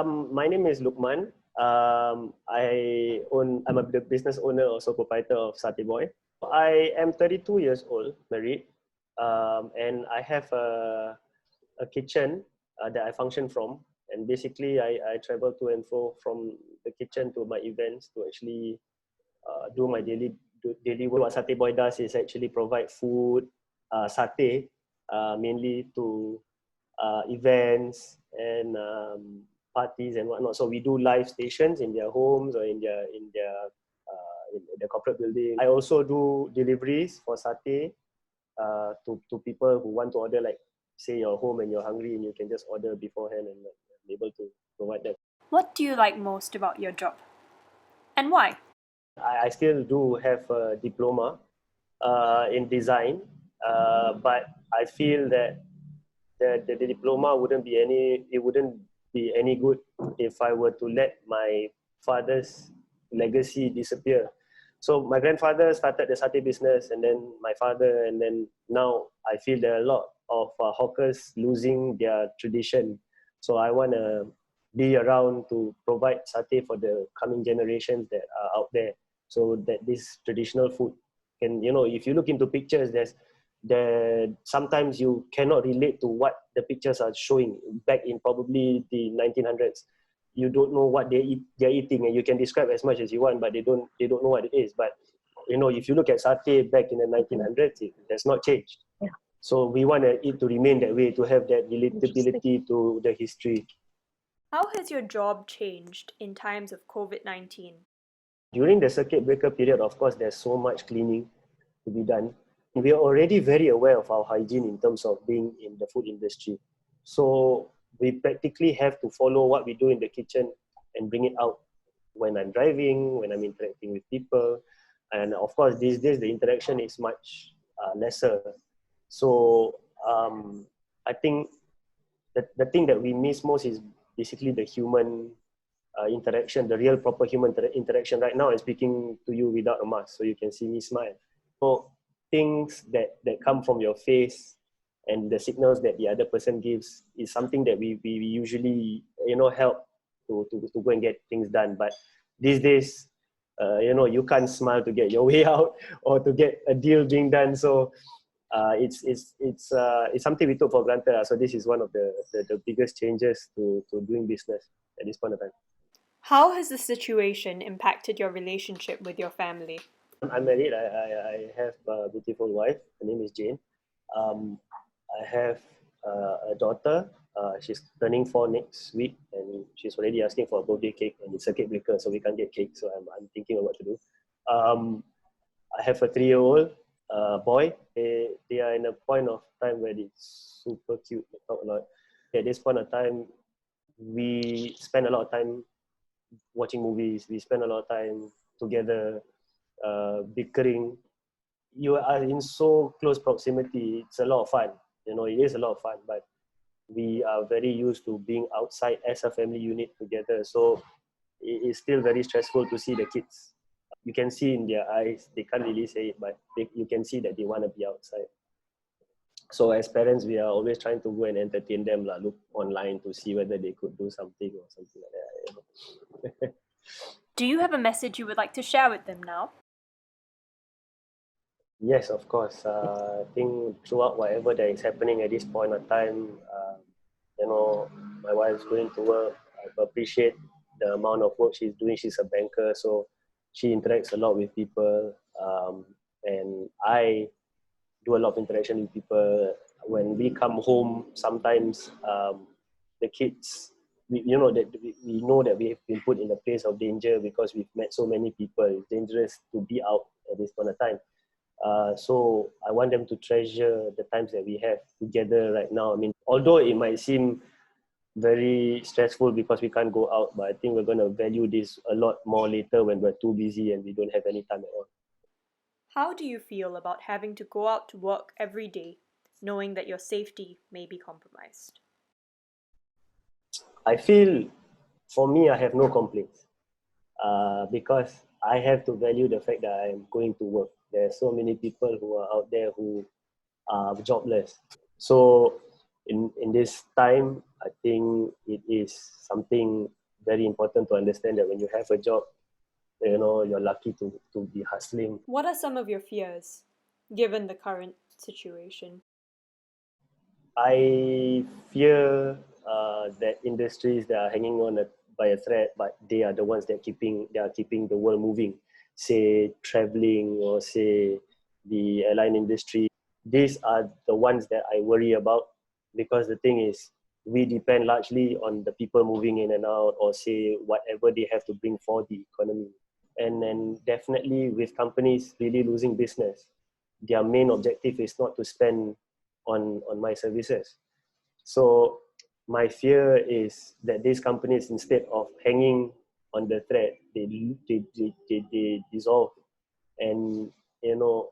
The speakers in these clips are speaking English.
My name is Luqman. I'm a business owner, also proprietor of Satay Boy. I am 32 years old, married, and I have a kitchen that I function from. And basically, I travel to and fro from the kitchen to my events to actually do my daily work. What Satay Boy does is actually provide food, satay, mainly to events and parties and whatnot. So we do live stations in their homes or in their corporate building. I also do deliveries for satay to people who want to order, like say you're home and you're hungry and you can just order beforehand and be able to provide that. What do you like most about your job? And why? I still do have a diploma in design, but I feel that the diploma wouldn't be any good if I were to let my father's legacy disappear. So my grandfather started the satay business, and then my father, and then now I feel there are a lot of hawkers losing their tradition. So I want to be around to provide satay for the coming generations that are out there, so that this traditional food can, if you look into pictures, sometimes you cannot relate to what the pictures are showing back in probably the 1900s. You don't know what they're eating, and you can describe as much as you want, but they don't know what it is. But if you look at satay back in the 1900s, it has not changed. Yeah. So we want it to remain that way, to have that relatability to the history. How has your job changed in times of COVID-19? During the circuit breaker period, of course, there's so much cleaning to be done. We are already very aware of our hygiene in terms of being in the food industry. So we practically have to follow what we do in the kitchen and bring it out when I'm driving, when I'm interacting with people. And of course, these days, the interaction is much lesser. So I think the thing that we miss most is basically the human interaction, the real proper human interaction. Right now, I'm speaking to you without a mask, so you can see me smile. So things that come from your face and the signals that the other person gives is something that we usually help to go and get things done. But these days, you can't smile to get your way out or to get a deal being done. So it's something we took for granted. So this is one of the biggest changes to doing business at this point of time. How has the situation impacted your relationship with your family? I'm married. I have a beautiful wife. Her name is Jane. I have a daughter. She's turning 4 next week, and she's already asking for a birthday cake, and it's circuit breaker, so we can't get cake. So I'm thinking of what to do. I have a 3-year-old boy. They are in a point of time where it's super cute. They talk a lot. At this point of time, we spend a lot of time watching movies. We spend a lot of time together, bickering. You are in so close proximity. It's a lot of fun. It is a lot of fun, but we are very used to being outside as a family unit together. So it is still very stressful to see the kids. You can see in their eyes, they can't really say it, but you can see that they want to be outside. So as parents, we are always trying to go and entertain them, look online to see whether they could do something or something like that. Do you have a message you would like to share with them now? Yes, of course. I think throughout whatever that is happening at this point of time, my wife's going to work. I appreciate the amount of work she's doing. She's a banker, so she interacts a lot with people. And I do a lot of interaction with people. When we come home, sometimes the kids, we know that we have been put in a place of danger because we've met so many people. It's dangerous to be out at this point of time. So I want them to treasure the times that we have together right now. I mean, although it might seem very stressful because we can't go out, but I think we're going to value this a lot more later when we're too busy and we don't have any time at all. How do you feel about having to go out to work every day, knowing that your safety may be compromised? I feel, for me, I have no complaints because I have to value the fact that I'm going to work. There are so many people who are out there who are jobless. So in this time, I think it is something very important to understand that when you have a job, you're lucky to be hustling. What are some of your fears, given the current situation? I fear that industries that are hanging on by a thread, but they are the ones that are keeping the world moving. Say traveling, or say the airline industry. These are the ones that I worry about, because the thing is, we depend largely on the people moving in and out, or say whatever they have to bring for the economy. And then definitely with companies really losing business, their main objective is not to spend on my services. So my fear is that these companies, instead of hanging on the thread, they dissolve, and you're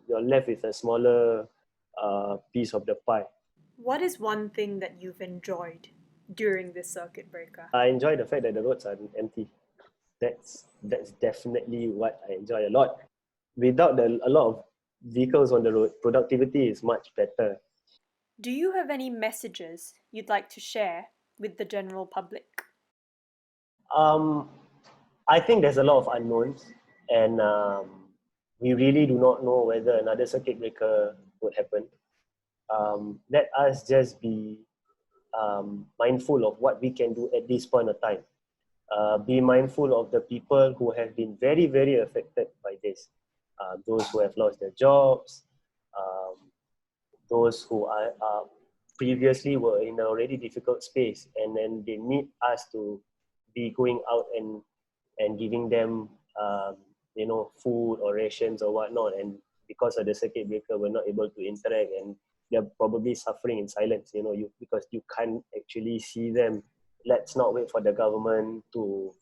left with a smaller piece of the pie. What is one thing that you've enjoyed during this circuit breaker? I enjoy the fact that the roads are empty. That's definitely what I enjoy a lot. Without a lot of vehicles on the road, productivity is much better. Do you have any messages you'd like to share with the general public? Um, I think there's a lot of unknowns, and we really do not know whether another circuit breaker would happen. Let us just be mindful of what we can do at this point of time. Be mindful of the people who have been very, very affected by this. Those who have lost their jobs, um, those who are previously were in a already difficult space, and then they need us to be going out and giving them food or rations or whatnot. And because of the circuit breaker, we're not able to interact, and they're probably suffering in silence, because you can't actually see them. Let's not wait for the government to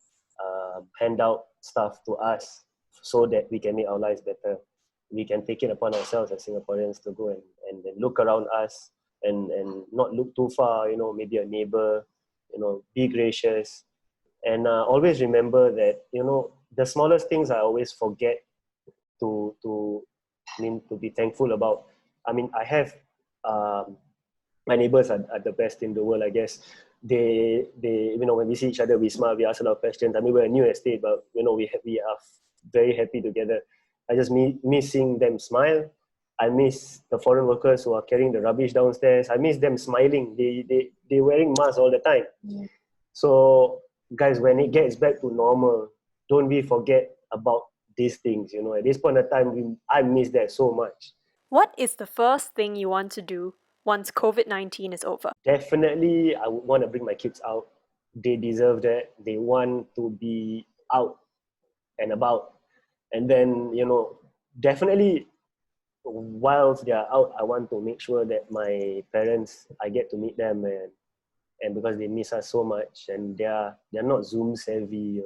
hand out stuff to us so that we can make our lives better. We can take it upon ourselves as Singaporeans to go and look around us, and not look too far, maybe a neighbor, be gracious. And always remember that, the smallest things I always forget to to be thankful about. I mean, I have my neighbors are the best in the world, I guess. They when we see each other, we smile, we ask a lot of questions. I mean, we're a new estate, but we are very happy together. I just miss seeing them smile. I miss the foreign workers who are carrying the rubbish downstairs. I miss them smiling. They wearing masks all the time. Yeah. So guys, when it gets back to normal, don't we forget about these things. At this point of time, I miss that so much. What is the first thing you want to do once COVID-19 is over? Definitely, I would want to bring my kids out. They deserve that. They want to be out and about. And then, definitely, whilst they are out, I want to make sure that my parents, I get to meet them, and because they miss us so much, and they're not Zoom savvy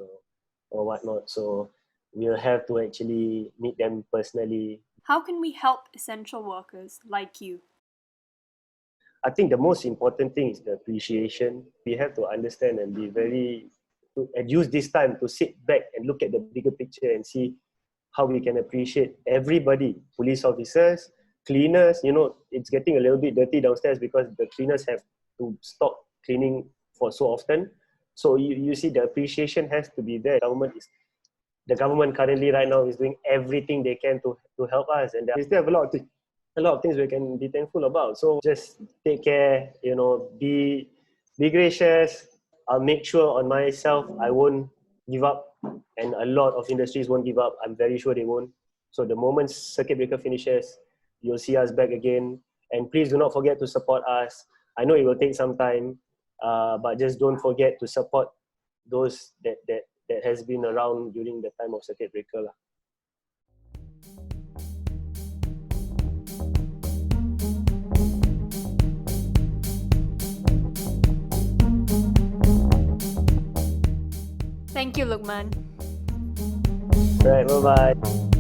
or whatnot. So we'll have to actually meet them personally. How can we help essential workers like you? I think the most important thing is the appreciation. We have to understand and be and use this time to sit back and look at the bigger picture and see how we can appreciate everybody, police officers, cleaners. It's getting a little bit dirty downstairs because the cleaners have to stop cleaning for so often. So you see, the appreciation has to be there. The government currently right now is doing everything they can to help us, and we still have a lot of things we can be thankful about. So just take care, be gracious. I'll make sure on myself I won't give up, and a lot of industries won't give up. I'm very sure they won't. So the moment circuit breaker finishes, you'll see us back again. And please do not forget to support us. I know it will take some time, but just don't forget to support those that has been around during the time of circuit breaker. Thank you, Luqman. Right, bye-bye.